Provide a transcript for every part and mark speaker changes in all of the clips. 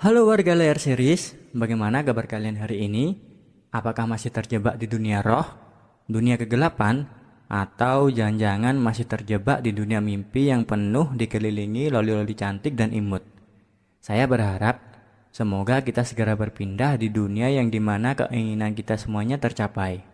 Speaker 1: Halo warga layar series, bagaimana kabar kalian hari ini? Apakah masih terjebak di dunia roh, dunia kegelapan, atau jangan-jangan masih terjebak di dunia mimpi yang penuh dikelilingi loli-loli cantik dan imut? Saya berharap semoga kita segera berpindah di dunia yang dimana keinginan kita semuanya tercapai.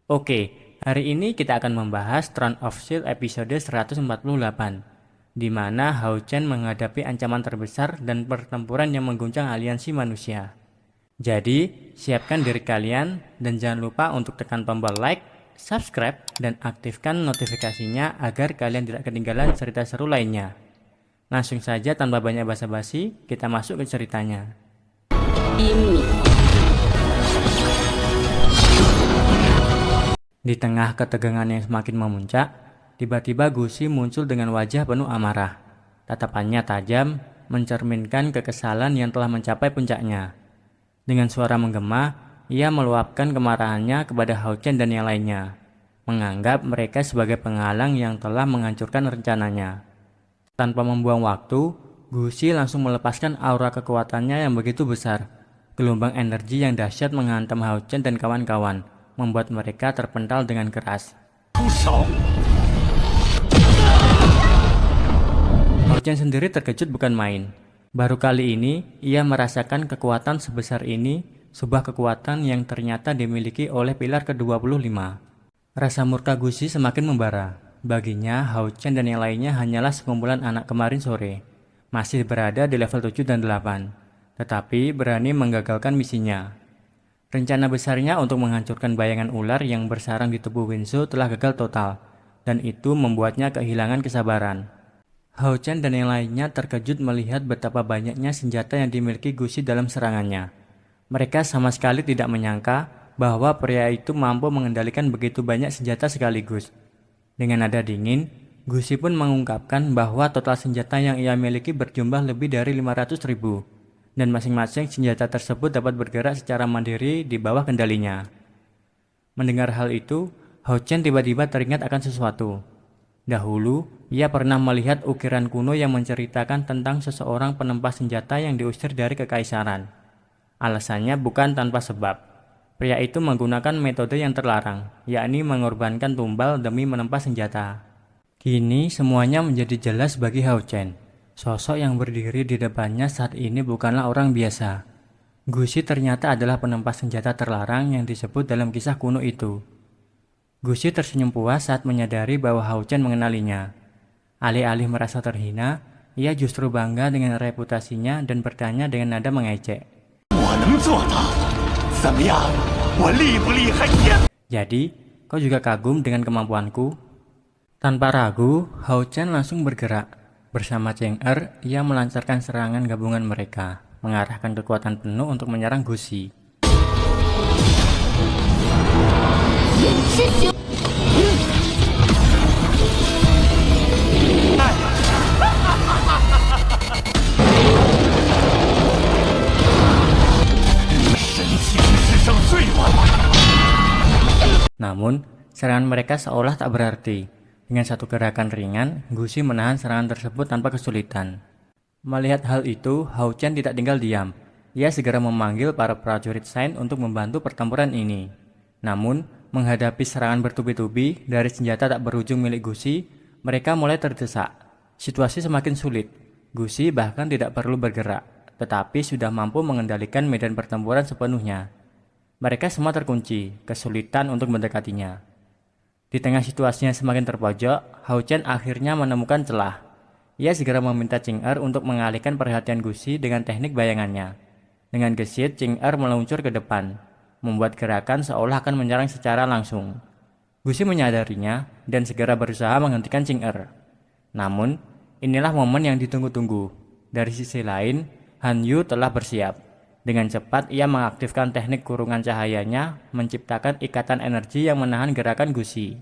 Speaker 1: Oke, hari ini kita akan membahas Throne of Steel episode 148. Di mana Hao Chen menghadapi ancaman terbesar dan pertempuran yang mengguncang aliansi manusia. Jadi, siapkan diri kalian dan jangan lupa untuk tekan tombol like, subscribe, dan aktifkan notifikasinya agar kalian tidak ketinggalan cerita seru lainnya. Langsung saja tanpa banyak basa-basi, kita masuk ke ceritanya. Di tengah ketegangan yang semakin memuncak, tiba-tiba Gusi muncul dengan wajah penuh amarah. Tatapannya tajam, mencerminkan kekesalan yang telah mencapai puncaknya. Dengan suara menggema, ia meluapkan kemarahannya kepada Hao Chen dan yang lainnya, menganggap mereka sebagai penghalang yang telah menghancurkan rencananya. Tanpa membuang waktu, Gusi langsung melepaskan aura kekuatannya yang begitu besar. Gelombang energi yang dahsyat menghantam Hao Chen dan kawan-kawan, membuat mereka terpental dengan keras. Hao Chen sendiri terkejut bukan main. Baru kali ini, ia merasakan kekuatan sebesar ini, sebuah kekuatan yang ternyata dimiliki oleh pilar ke-25. Rasa murka Gusi semakin membara. Baginya, Hao Chen dan yang lainnya hanyalah sekumpulan anak kemarin sore. Masih berada di level 7 dan 8. Tetapi berani menggagalkan misinya. Rencana besarnya untuk menghancurkan bayangan ular yang bersarang di tubuh Winsu telah gagal total. Dan itu membuatnya kehilangan kesabaran. Hao Chen dan yang lainnya terkejut melihat betapa banyaknya senjata yang dimiliki Gusi dalam serangannya. Mereka sama sekali tidak menyangka bahwa pria itu mampu mengendalikan begitu banyak senjata sekaligus. Dengan nada dingin, Gusi pun mengungkapkan bahwa total senjata yang ia miliki berjumlah lebih dari 500.000, dan masing-masing senjata tersebut dapat bergerak secara mandiri di bawah kendalinya. Mendengar hal itu, Hao Chen tiba-tiba teringat akan sesuatu. Dahulu, ia pernah melihat ukiran kuno yang menceritakan tentang seseorang penempa senjata yang diusir dari kekaisaran. Alasannya bukan tanpa sebab. Pria itu menggunakan metode yang terlarang, yakni mengorbankan tumbal demi menempa senjata. Kini semuanya menjadi jelas bagi Hao Chen. Sosok yang berdiri di depannya saat ini bukanlah orang biasa. Gusi ternyata adalah penempa senjata terlarang yang disebut dalam kisah kuno itu. Gusi tersenyum puas saat menyadari bahwa Hao Chen mengenalinya. Alih-alih merasa terhina, ia justru bangga dengan reputasinya dan bertanya dengan nada mengejek. Jadi, kau juga kagum dengan kemampuanku? Tanpa ragu, Hao Chen langsung bergerak. Bersama Cheng Er, ia melancarkan serangan gabungan mereka, mengarahkan kekuatan penuh untuk menyerang Gusi. Namun, serangan mereka seolah tak berarti. Dengan satu gerakan ringan, Gusi menahan serangan tersebut tanpa kesulitan. Melihat hal itu, Hao Chen tidak tinggal diam. Ia segera memanggil para prajurit Sain untuk membantu pertempuran ini. Namun, menghadapi serangan bertubi-tubi dari senjata tak berujung milik Gusi, mereka mulai terdesak. Situasi semakin sulit. Gusi bahkan tidak perlu bergerak, tetapi sudah mampu mengendalikan medan pertempuran sepenuhnya. Mereka semua terkunci, kesulitan untuk mendekatinya. Di tengah situasinya semakin terpojok, Hao Chen akhirnya menemukan celah. Ia segera meminta Cheng Er untuk mengalihkan perhatian Gusi dengan teknik bayangannya. Dengan gesit, Cheng Er meluncur ke depan, membuat gerakan seolah akan menyerang secara langsung. Gusi menyadarinya dan segera berusaha menghentikan Cheng Er. Namun, inilah momen yang ditunggu-tunggu. Dari sisi lain, Han Yu telah bersiap. Dengan cepat ia mengaktifkan teknik kurungan cahayanya, menciptakan ikatan energi yang menahan gerakan Gusi.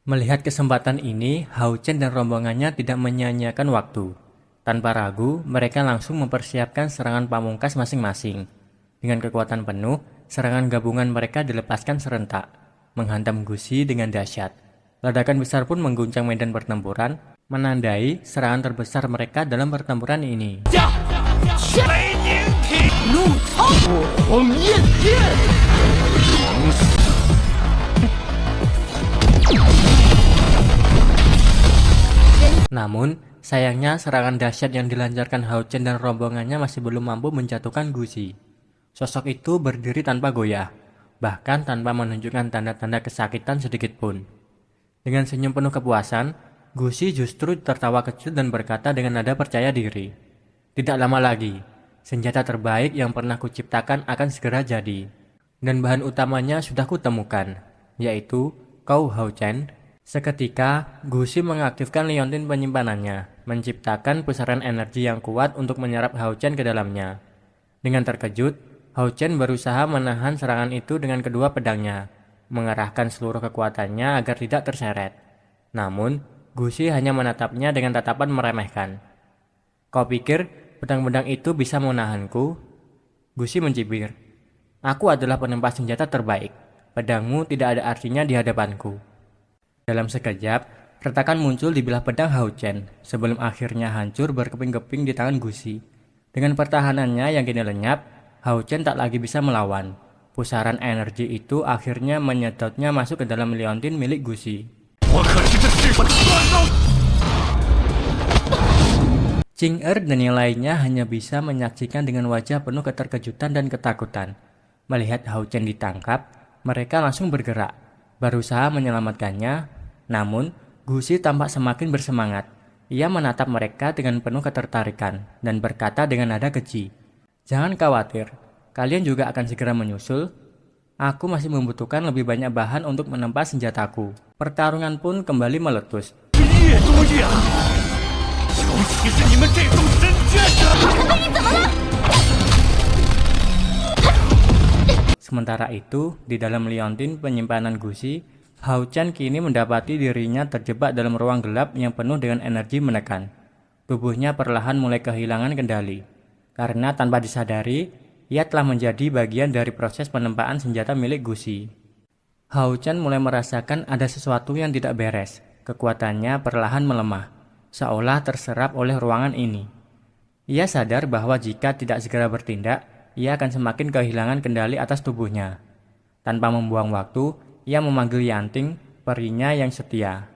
Speaker 1: Melihat kesempatan ini, Hao Chen dan rombongannya tidak menyia-nyiakan waktu. Tanpa ragu, mereka langsung mempersiapkan serangan pamungkas masing-masing. Dengan kekuatan penuh, serangan gabungan mereka dilepaskan serentak, menghantam Gusi dengan dahsyat. Ledakan besar pun mengguncang medan pertempuran, menandai serangan terbesar mereka dalam pertempuran ini. Namun, sayangnya serangan dahsyat yang dilancarkan Hao Chen dan rombongannya masih belum mampu menjatuhkan Gusi. Sosok itu berdiri tanpa goyah, bahkan tanpa menunjukkan tanda-tanda kesakitan sedikit pun. Dengan senyum penuh kepuasan, Gusi justru tertawa kecil dan berkata dengan nada percaya diri, "Tidak lama lagi, senjata terbaik yang pernah kuciptakan akan segera jadi. Dan bahan utamanya sudah kutemukan, yaitu kau Hao Chen." Seketika, Gusi mengaktifkan liontin penyimpanannya, menciptakan pusaran energi yang kuat untuk menyerap Hao Chen ke dalamnya. Dengan terkejut, Hao Chen berusaha menahan serangan itu dengan kedua pedangnya, mengerahkan seluruh kekuatannya agar tidak terseret. Namun, Gusi hanya menatapnya dengan tatapan meremehkan. "Kau pikir pedang-pedang itu bisa menahanku?" Gusi mencibir. "Aku adalah penempa senjata terbaik. Pedangmu tidak ada artinya di hadapanku." Dalam sekejap, retakan muncul di belah pedang Hao Chen sebelum akhirnya hancur berkeping-keping di tangan Gusi. Dengan pertahanannya yang kini lenyap, Hao Chen tak lagi bisa melawan. Pusaran energi itu akhirnya menyedotnya masuk ke dalam liontin milik Gusi. Qing Er dan yang lainnya hanya bisa menyaksikan dengan wajah penuh keterkejutan dan ketakutan. Melihat Hao Chen ditangkap, mereka langsung bergerak, berusaha menyelamatkannya. Namun, Gusi tampak semakin bersemangat. Ia menatap mereka dengan penuh ketertarikan dan berkata dengan nada keji, "Jangan khawatir, kalian juga akan segera menyusul. Aku masih membutuhkan lebih banyak bahan untuk menempa senjataku." Pertarungan pun kembali meletus. Sementara itu, di dalam liontin penyimpanan Gusi, Hao Chen kini mendapati dirinya terjebak dalam ruang gelap yang penuh dengan energi menekan. Tubuhnya perlahan mulai kehilangan kendali, karena tanpa disadari, ia telah menjadi bagian dari proses penempaan senjata milik Gusi. Hao Chen mulai merasakan ada sesuatu yang tidak beres. Kekuatannya perlahan melemah, seolah terserap oleh ruangan ini. Ia sadar bahwa jika tidak segera bertindak, ia akan semakin kehilangan kendali atas tubuhnya. Tanpa membuang waktu, ia memanggil Yanting, perinya yang setia.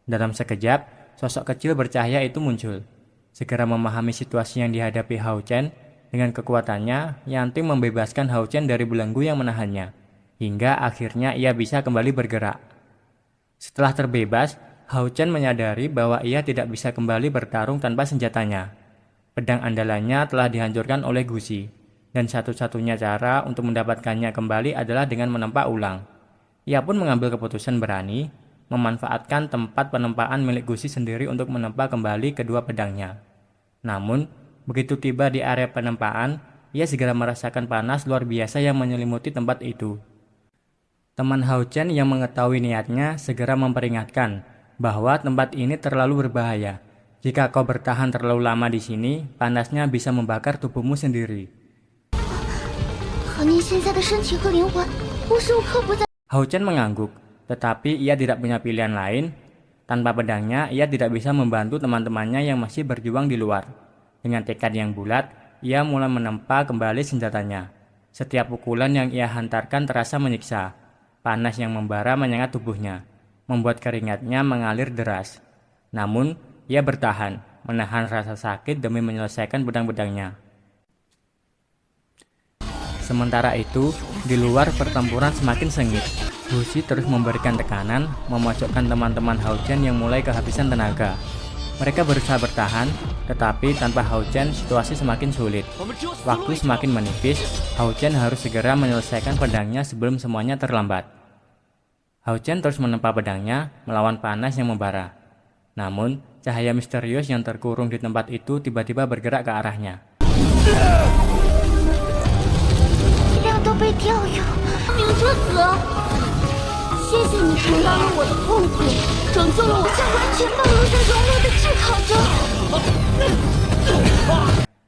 Speaker 1: Dalam sekejap, sosok kecil bercahaya itu muncul. Segera memahami situasi yang dihadapi Hao Chen, dengan kekuatannya, Yanting membebaskan Hao Chen dari belenggu yang menahannya, hingga akhirnya ia bisa kembali bergerak. Setelah terbebas, Hao Chen menyadari bahwa ia tidak bisa kembali bertarung tanpa senjatanya. Pedang andalannya telah dihancurkan oleh Gusi, dan satu-satunya cara untuk mendapatkannya kembali adalah dengan menempa ulang. Ia pun mengambil keputusan berani, memanfaatkan tempat penempaan milik Gusi sendiri untuk menempa kembali kedua pedangnya. Namun, begitu tiba di area penempaan, ia segera merasakan panas luar biasa yang menyelimuti tempat itu. Teman Hao Chen yang mengetahui niatnya segera memperingatkan bahwa tempat ini terlalu berbahaya. Jika kau bertahan terlalu lama di sini, panasnya bisa membakar tubuhmu sendiri. Hao Chen mengangguk, tetapi ia tidak punya pilihan lain. Tanpa pedangnya, ia tidak bisa membantu teman-temannya yang masih berjuang di luar. Dengan tekad yang bulat, ia mulai menempa kembali senjatanya. Setiap pukulan yang ia hantarkan terasa menyiksa. Panas yang membara menyengat tubuhnya, membuat keringatnya mengalir deras. Namun, ia bertahan, menahan rasa sakit demi menyelesaikan pedang-pedangnya. Sementara itu, di luar pertempuran semakin sengit. Gusi terus memberikan tekanan, memojokkan teman-teman Hao Chen yang mulai kehabisan tenaga. Mereka berusaha bertahan, tetapi tanpa Hao Chen situasi semakin sulit. Waktu semakin menipis, Hao Chen harus segera menyelesaikan pedangnya sebelum semuanya terlambat. Hao Chen terus menempa pedangnya melawan panas yang membara. Namun, cahaya misterius yang terkurung di tempat itu tiba-tiba bergerak ke arahnya.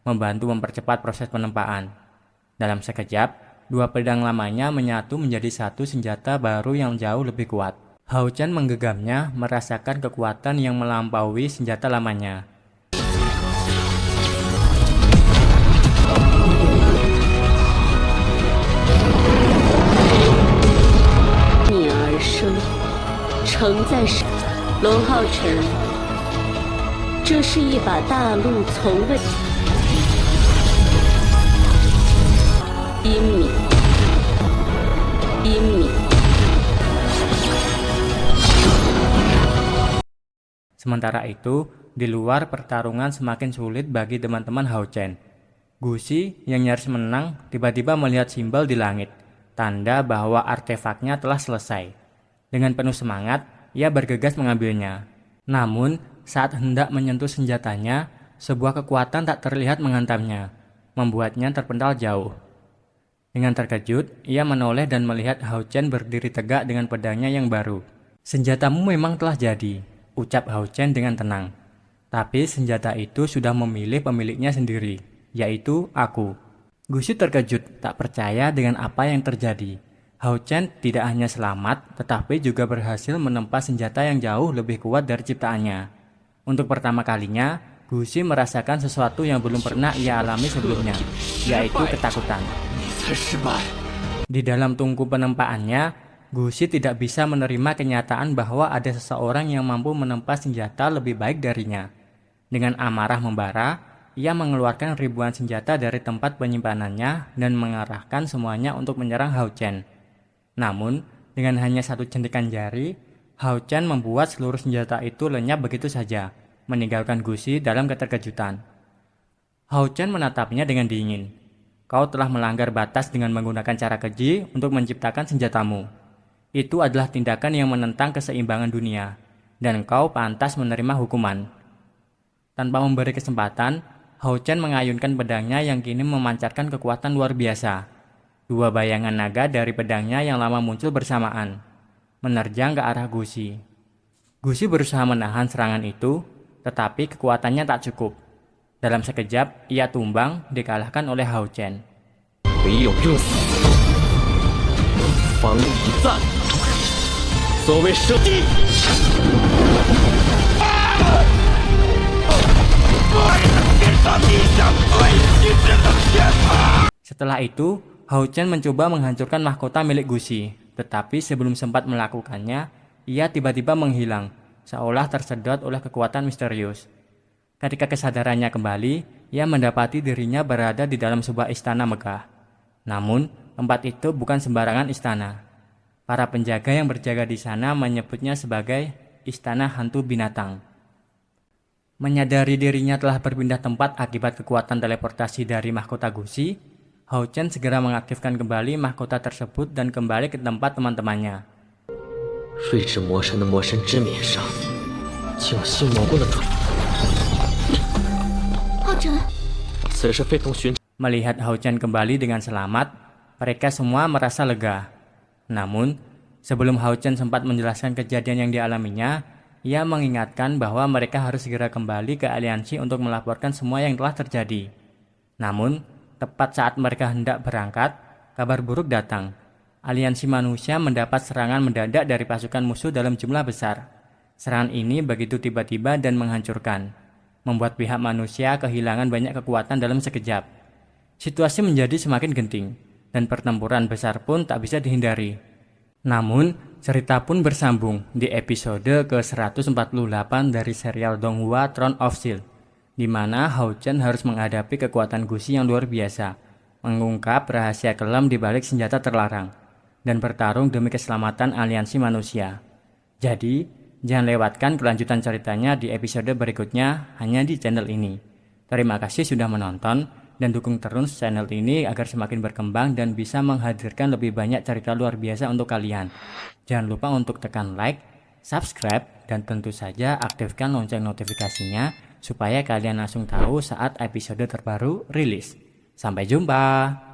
Speaker 1: Membantu mempercepat proses penempaan. Dalam sekejap, dua pedang lamanya menyatu menjadi satu senjata baru yang jauh lebih kuat. Hao Chen menggegamnya, merasakan kekuatan yang melampaui senjata lamanya.
Speaker 2: 在世，龙浩辰，这是一把大陆从未。英米，英米。
Speaker 1: Sementara itu, di luar pertarungan semakin sulit bagi teman-teman Hao Chen. Gusi yang nyaris menang tiba-tiba melihat simbol di langit, tanda bahwa artefaknya telah selesai. Dengan penuh semangat, ia bergegas mengambilnya. Namun, saat hendak menyentuh senjatanya, sebuah kekuatan tak terlihat menghantamnya, membuatnya terpental jauh. Dengan terkejut, ia menoleh dan melihat Hao Chen berdiri tegak dengan pedangnya yang baru. "Senjatamu memang telah jadi," ucap Hao Chen dengan tenang. "Tapi senjata itu sudah memilih pemiliknya sendiri, yaitu aku." Gusi terkejut, tak percaya dengan apa yang terjadi. Hao Chen tidak hanya selamat, tetapi juga berhasil menempa senjata yang jauh lebih kuat dari ciptaannya. Untuk pertama kalinya, Gusi merasakan sesuatu yang belum pernah ia alami sebelumnya, yaitu ketakutan. Di dalam tungku penempaannya, Gusi tidak bisa menerima kenyataan bahwa ada seseorang yang mampu menempa senjata lebih baik darinya. Dengan amarah membara, ia mengeluarkan ribuan senjata dari tempat penyimpanannya dan mengarahkan semuanya untuk menyerang Hao Chen. Namun, dengan hanya satu jentikan jari, Hao Chen membuat seluruh senjata itu lenyap begitu saja, meninggalkan Gusi dalam keterkejutan. Hao Chen menatapnya dengan dingin. "Kau telah melanggar batas dengan menggunakan cara keji untuk menciptakan senjatamu. Itu adalah tindakan yang menentang keseimbangan dunia, dan kau pantas menerima hukuman." Tanpa memberi kesempatan, Hao Chen mengayunkan pedangnya yang kini memancarkan kekuatan luar biasa. Dua bayangan naga dari pedangnya yang lama muncul bersamaan, menerjang ke arah Gusi. Gusi berusaha menahan serangan itu, tetapi kekuatannya tak cukup. Dalam sekejap, ia tumbang, dikalahkan oleh Hao Chen. Setelah itu, Hao Chen mencoba menghancurkan mahkota milik Gusi, tetapi sebelum sempat melakukannya, ia tiba-tiba menghilang, seolah tersedot oleh kekuatan misterius. Ketika kesadarannya kembali, ia mendapati dirinya berada di dalam sebuah istana megah. Namun, tempat itu bukan sembarangan istana. Para penjaga yang berjaga di sana menyebutnya sebagai istana hantu binatang. Menyadari dirinya telah berpindah tempat akibat kekuatan teleportasi dari mahkota Gusi, Hao Chen segera mengaktifkan kembali mahkota tersebut dan kembali ke tempat teman-temannya. Melihat Hao Chen kembali dengan selamat, mereka semua merasa lega. Namun, sebelum Hao Chen sempat menjelaskan kejadian yang dialaminya, ia mengingatkan bahwa mereka harus segera kembali ke aliansi untuk melaporkan semua yang telah terjadi. Namun, tepat saat mereka hendak berangkat, kabar buruk datang. Aliansi manusia mendapat serangan mendadak dari pasukan musuh dalam jumlah besar. Serangan ini begitu tiba-tiba dan menghancurkan, membuat pihak manusia kehilangan banyak kekuatan dalam sekejap. Situasi menjadi semakin genting, dan pertempuran besar pun tak bisa dihindari. Namun, cerita pun bersambung di episode ke-148 dari serial Donghua Throne of Steel, di mana Hao Chen harus menghadapi kekuatan Gusi yang luar biasa, mengungkap rahasia kelam di balik senjata terlarang, dan bertarung demi keselamatan aliansi manusia. Jadi, jangan lewatkan kelanjutan ceritanya di episode berikutnya hanya di channel ini. Terima kasih sudah menonton, dan dukung terus channel ini agar semakin berkembang dan bisa menghadirkan lebih banyak cerita luar biasa untuk kalian. Jangan lupa untuk tekan like, subscribe, dan tentu saja aktifkan lonceng notifikasinya supaya kalian langsung tahu saat episode terbaru rilis. Sampai jumpa!